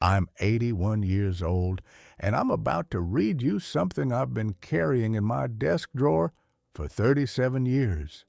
I'm 81 years old, and I'm about to read you something I've been carrying in my desk drawer for 37 years.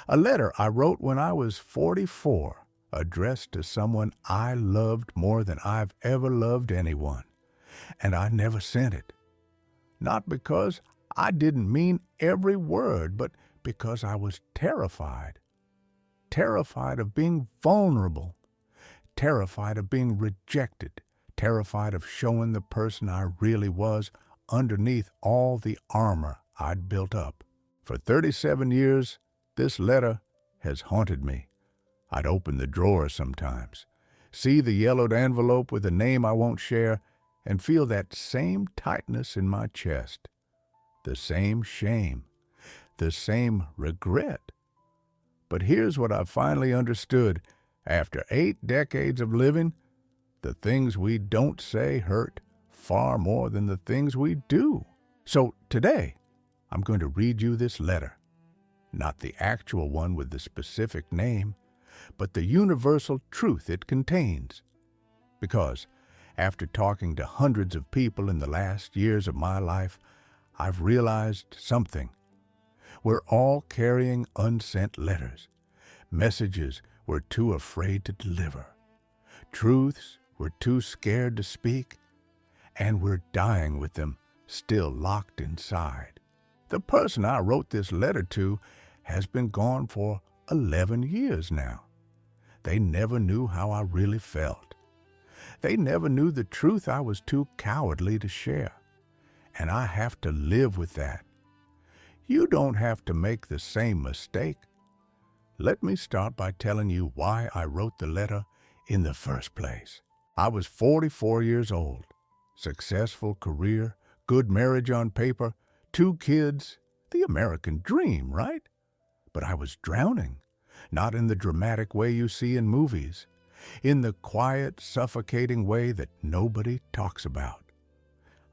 A letter I wrote when I was 44, addressed to someone I loved more than I've ever loved anyone, and I never sent it. Not because I didn't mean every word, but because I was terrified. Terrified of being vulnerable, terrified of being rejected, terrified of showing the person I really was underneath all the armor I'd built up. For 37 years, this letter has haunted me. I'd open the drawer sometimes, see the yellowed envelope with a name I won't share, and feel that same tightness in my chest, the same shame, the same regret. But here's what I've finally understood. After 8 decades of living, the things we don't say hurt far more than the things we do. So today, I'm going to read you this letter. Not the actual one with the specific name, but the universal truth it contains. Because after talking to hundreds of people in the last years of my life, I've realized something. We're all carrying unsent letters, messages we're too afraid to deliver, truths we're too scared to speak, and we're dying with them still locked inside. The person I wrote this letter to has been gone for 11 years now. They never knew how I really felt. They never knew the truth I was too cowardly to share, and I have to live with that. You don't have to make the same mistake. Let me start by telling you why I wrote the letter in the first place. I was 44 years old, successful career, good marriage on paper, 2 kids, the American dream, right? But I was drowning, not in the dramatic way you see in movies, in the quiet, suffocating way that nobody talks about.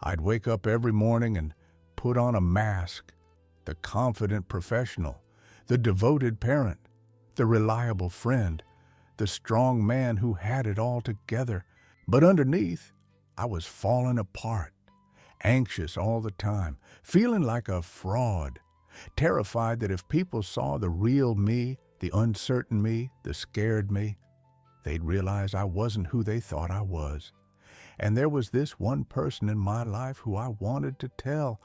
I'd wake up every morning and put on a mask, the confident professional, the devoted parent, the reliable friend, the strong man who had it all together. But underneath, I was falling apart, anxious all the time, feeling like a fraud, terrified that if people saw the real me, the uncertain me, the scared me, they'd realize I wasn't who they thought I was. And there was this one person in my life who I wanted to tell,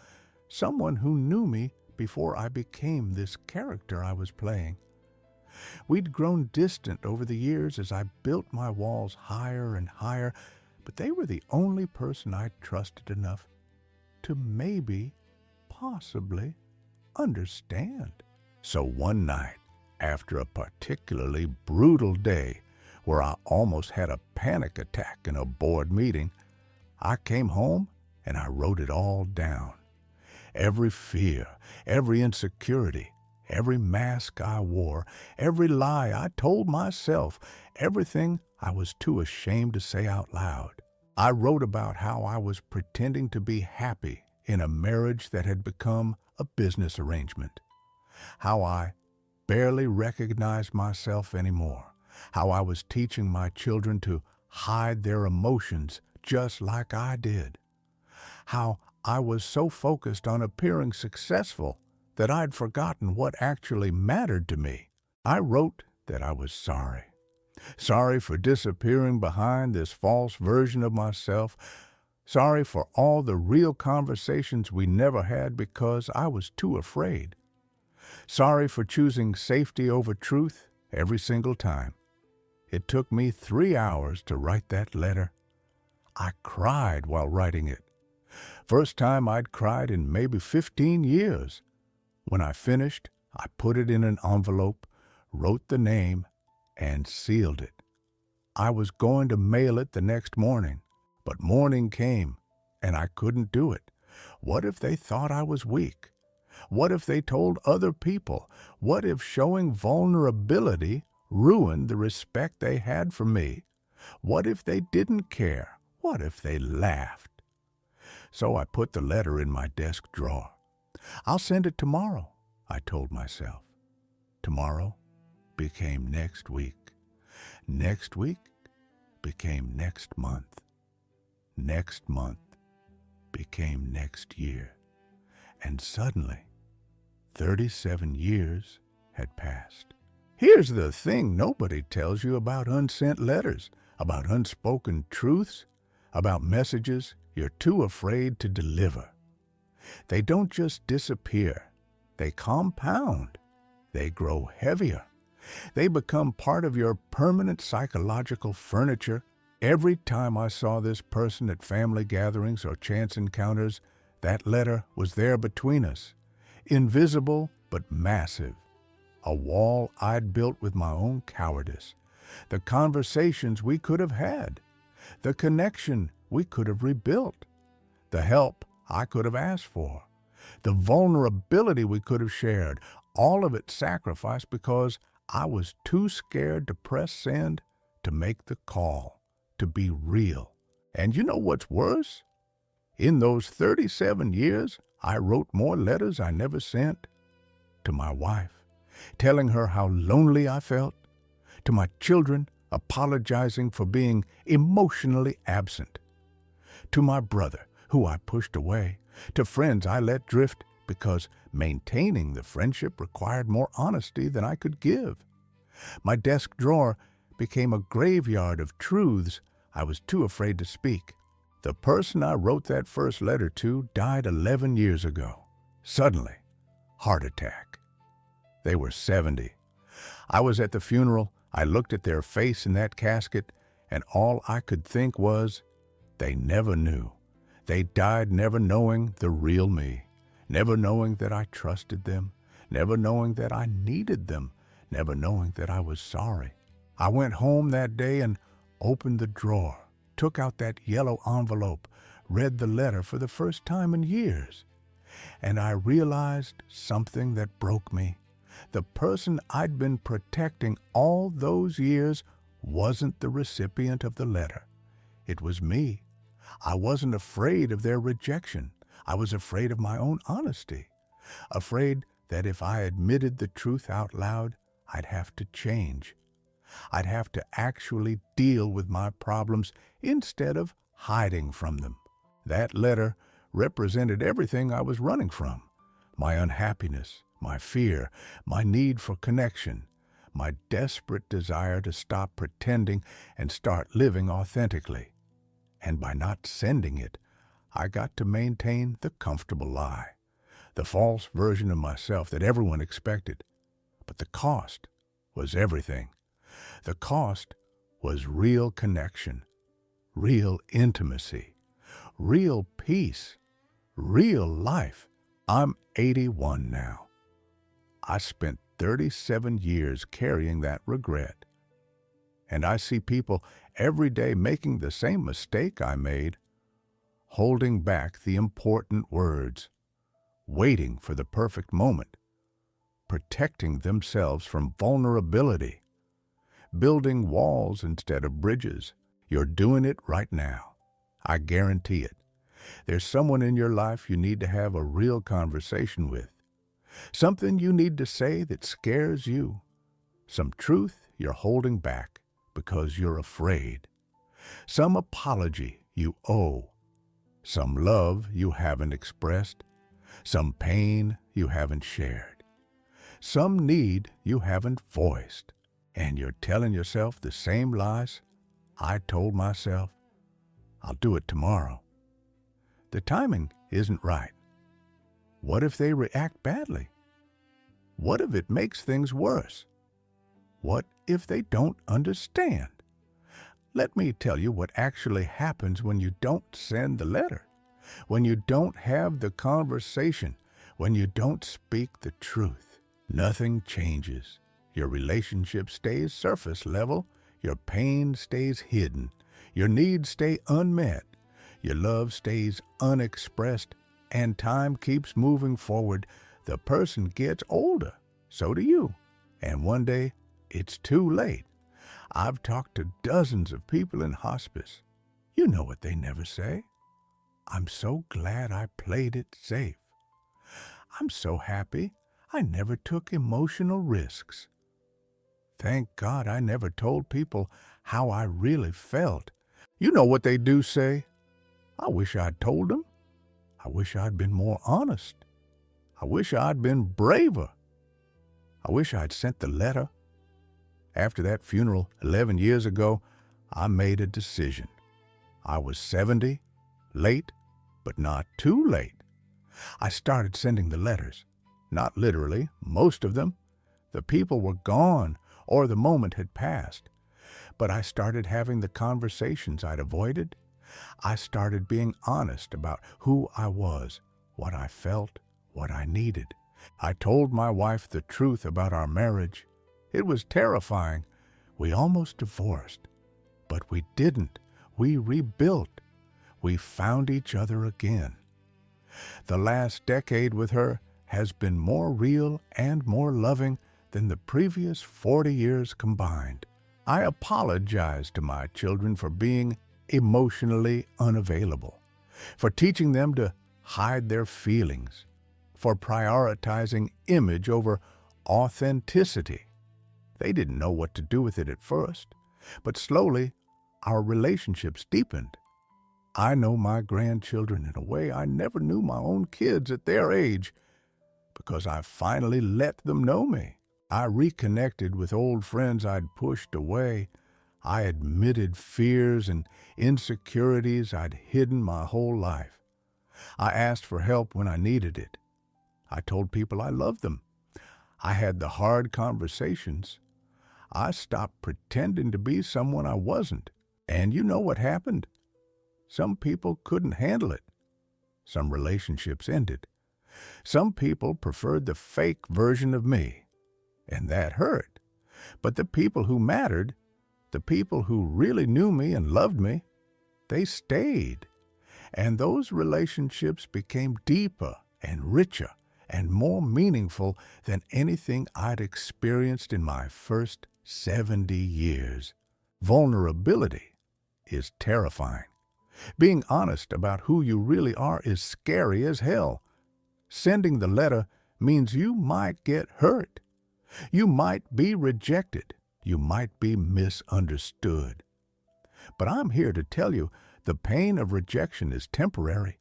someone who knew me before I became this character I was playing. We'd grown distant over the years as I built my walls higher and higher, but they were the only person I trusted enough to maybe, possibly, understand. So one night, after a particularly brutal day where I almost had a panic attack in a board meeting, I came home and I wrote it all down. Every fear, every insecurity, every mask I wore, every lie I told myself, everything I was too ashamed to say out loud. I wrote about how I was pretending to be happy in a marriage that had become a business arrangement, how I barely recognized myself anymore, how I was teaching my children to hide their emotions just like I did, how I was so focused on appearing successful that I'd forgotten what actually mattered to me. I wrote that I was sorry. Sorry for disappearing behind this false version of myself. Sorry for all the real conversations we never had because I was too afraid. Sorry for choosing safety over truth every single time. It took me 3 hours to write that letter. I cried while writing it. First time I'd cried in maybe 15 years. When I finished, I put it in an envelope, wrote the name, and sealed it. I was going to mail it the next morning, but morning came, and I couldn't do it. What if they thought I was weak? What if they told other people? What if showing vulnerability ruined the respect they had for me? What if they didn't care? What if they laughed? So I put the letter in my desk drawer. I'll send it tomorrow, I told myself. Tomorrow became next week. Next week became next month. next month became next year, and suddenly 37 years had passed. Here's the thing nobody tells you about unsent letters, about unspoken truths, about messages you're too afraid to deliver. They don't just disappear. They compound. They grow heavier. They become part of your permanent psychological furniture. Every time I saw this person at family gatherings or chance encounters, that letter was there between us, invisible but massive. A wall I'd built with my own cowardice. The conversations we could have had. The connection we could have rebuilt. The help I could have asked for. The vulnerability we could have shared. All of it sacrificed because I was too scared to press send, to make the call, to be real. And you know what's worse? In those 37 years, I wrote more letters I never sent. To my wife, telling her how lonely I felt. To my children, apologizing for being emotionally absent. To my brother, who I pushed away. To friends I let drift because maintaining the friendship required more honesty than I could give. My desk drawer became a graveyard of truths I was too afraid to speak. The person I wrote that first letter to died 11 years ago. Suddenly, heart attack. They were 70. I was at the funeral. I looked at their face in that casket, and all I could think was, they never knew. They died never knowing the real me, never knowing that I trusted them, never knowing that I needed them, never knowing that I was sorry. I went home that day and opened the drawer, took out that yellow envelope, read the letter for the first time in years, and I realized something that broke me. The person I'd been protecting all those years wasn't the recipient of the letter. It was me. I wasn't afraid of their rejection. I was afraid of my own honesty, afraid that if I admitted the truth out loud, I'd have to change. I'd have to actually deal with my problems instead of hiding from them. That letter represented everything I was running from: my unhappiness, my fear, my need for connection, my desperate desire to stop pretending and start living authentically. And by not sending it, I got to maintain the comfortable lie, the false version of myself that everyone expected. But the cost was everything. The cost was real connection, real intimacy, real peace, real life. I'm 81 now. I spent 37 years carrying that regret. And I see people every day making the same mistake I made, holding back the important words, waiting for the perfect moment, protecting themselves from vulnerability, building walls instead of bridges. You're doing it right now. I guarantee it. There's someone in your life you need to have a real conversation with. Something you need to say that scares you. Some truth you're holding back because you're afraid. Some apology you owe. Some love you haven't expressed. Some pain you haven't shared. Some need you haven't voiced. And you're telling yourself the same lies I told myself. I'll do it tomorrow. The timing isn't right. What if they react badly? What if it makes things worse? What if they don't understand? Let me tell you what actually happens when you don't send the letter, when you don't have the conversation, when you don't speak the truth. Nothing changes. Your relationship stays surface level. Your pain stays hidden. Your needs stay unmet. Your love stays unexpressed. And time keeps moving forward. The person gets older. So do you. And one day, it's too late. I've talked to dozens of people in hospice. You know what they never say. I'm so glad I played it safe. I'm so happy I never took emotional risks. Thank God I never told people how I really felt. You know what they do say? I wish I'd told them. I wish I'd been more honest. I wish I'd been braver. I wish I'd sent the letter. After that funeral 11 years ago, I made a decision. I was 70, late, but not too late. I started sending the letters. Not literally, most of them. The people were gone or the moment had passed. But I started having the conversations I'd avoided. I started being honest about who I was, what I felt, what I needed. I told my wife the truth about our marriage. It was terrifying. We almost divorced. But we didn't. We rebuilt. We found each other again. The last decade with her has been more real and more loving than the previous 40 years combined. I apologize to my children for being emotionally unavailable, for teaching them to hide their feelings, for prioritizing image over authenticity. They didn't know what to do with it at first, but slowly our relationships deepened. I know my grandchildren in a way I never knew my own kids at their age, because I finally let them know me. I reconnected with old friends I'd pushed away. I admitted fears and insecurities I'd hidden my whole life. I asked for help when I needed it. I told people I loved them. I had the hard conversations. I stopped pretending to be someone I wasn't. And you know what happened? Some people couldn't handle it. Some relationships ended. Some people preferred the fake version of me, and that hurt. But the people who mattered, the people who really knew me and loved me, they stayed. And those relationships became deeper and richer and more meaningful than anything I'd experienced in my first 70 years. Vulnerability is terrifying. Being honest about who you really are is scary as hell. Sending the letter means you might get hurt. You might be rejected. You might be misunderstood. But I'm here to tell you the pain of rejection is temporary.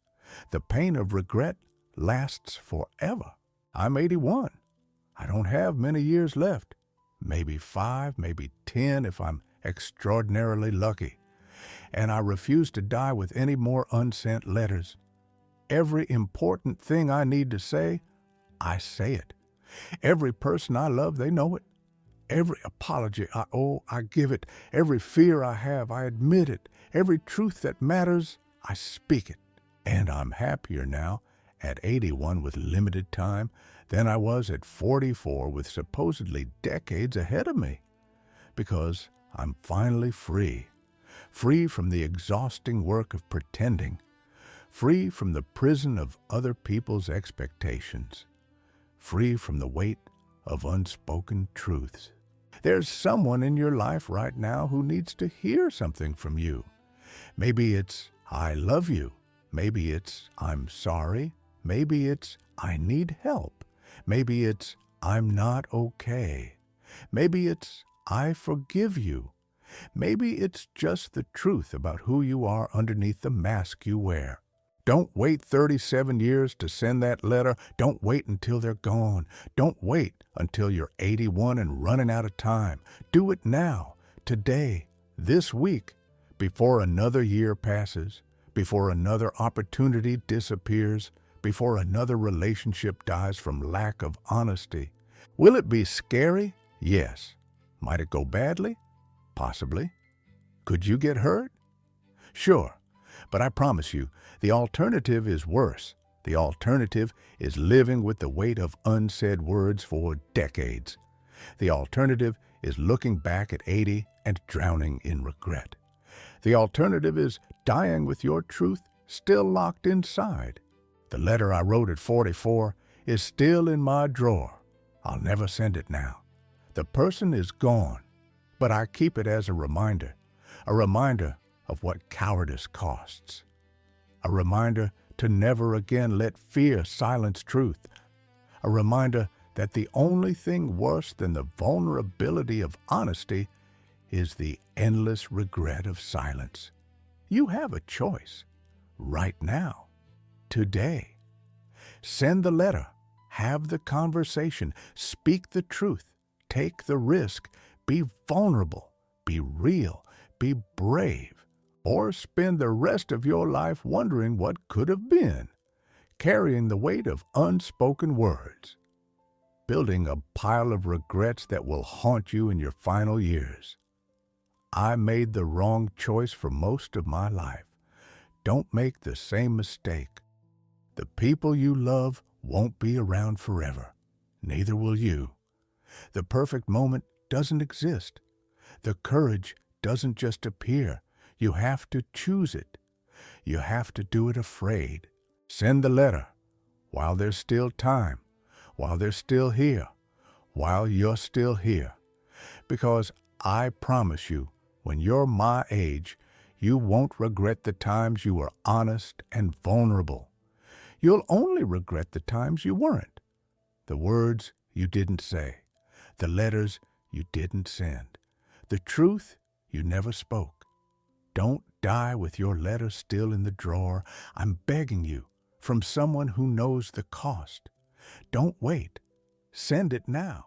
The pain of regret lasts forever. I'm 81. I don't have many years left. Maybe 5, maybe 10 if I'm extraordinarily lucky. And I refuse to die with any more unsent letters. Every important thing I need to say, I say it. Every person I love, they know it. Every apology I owe, I give it. Every fear I have, I admit it. Every truth that matters, I speak it. And I'm happier now at 81 with limited time than I was at 44 with supposedly decades ahead of me. Because I'm finally free. Free from the exhausting work of pretending. Free from the prison of other people's expectations. Free from the weight of unspoken truths. There's someone in your life right now who needs to hear something from you. Maybe it's, I love you. Maybe it's, I'm sorry. Maybe it's, I need help. Maybe it's, I'm not okay. Maybe it's, I forgive you. Maybe it's just the truth about who you are underneath the mask you wear. Don't wait 37 years to send that letter. Don't wait until they're gone. Don't wait until you're 81 and running out of time. Do it now, today, this week, before another year passes, before another opportunity disappears, before another relationship dies from lack of honesty. Will it be scary? Yes. Might it go badly? Possibly. Could you get hurt? Sure. But I promise you, the alternative is worse. The alternative is living with the weight of unsaid words for decades. The alternative is looking back at 80 and drowning in regret. The alternative is dying with your truth still locked inside. The letter I wrote at 44 is still in my drawer. I'll never send it now. The person is gone, but I keep it as a reminder of what cowardice costs. A reminder to never again let fear silence truth. A reminder that the only thing worse than the vulnerability of honesty is the endless regret of silence. You have a choice. right now, today. Send the letter, have the conversation, speak the truth, take the risk, be vulnerable, be real, be brave, or spend the rest of your life wondering what could have been, carrying the weight of unspoken words, building a pile of regrets that will haunt you in your final years. I made the wrong choice for most of my life. Don't make the same mistake. The people you love won't be around forever. Neither will you. The perfect moment doesn't exist. The courage doesn't just appear. You have to choose it. You have to do it afraid. Send the letter while there's still time, while they're still here, while you're still here. Because I promise you, when you're my age, you won't regret the times you were honest and vulnerable. You'll only regret the times you weren't. The words you didn't say, the letters you didn't send, the truth you never spoke. Don't die with your letter still in the drawer. I'm begging you, from someone who knows the cost. Don't wait. Send it now.